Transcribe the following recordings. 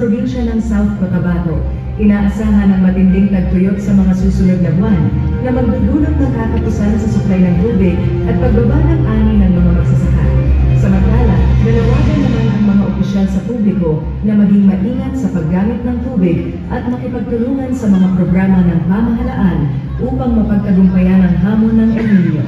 probinsya ng South Cotabato, inaasahan ang matinding tagtuyot sa mga susunod na buwan na magdudulot ng katapusan sa supply ng tubig at pagbaba ng ani ng mga magsasaka. Samantala, nanawagan naman ang mga opisyal sa publiko na maging maingat sa paggamit ng tubig at makipagtulungan sa mga programa ng pamahalaan upang mapagtagumpayan ang hamon ng El Niño.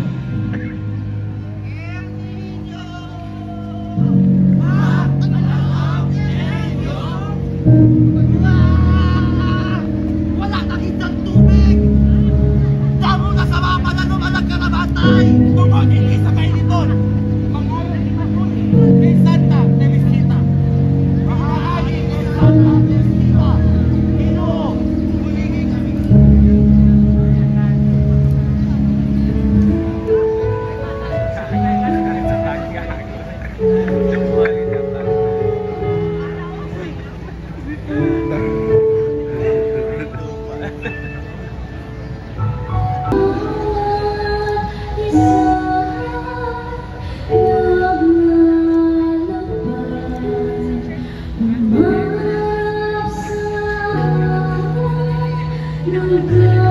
Wala nakitang tubig! Damo na sa mga pananumalang karabatay! Tumagin sa kainiton! Mangalan ni Makoy! Kay Santa Teresita! Maaari kay Santa Teresita! Ginoo! Humingi kami! No good.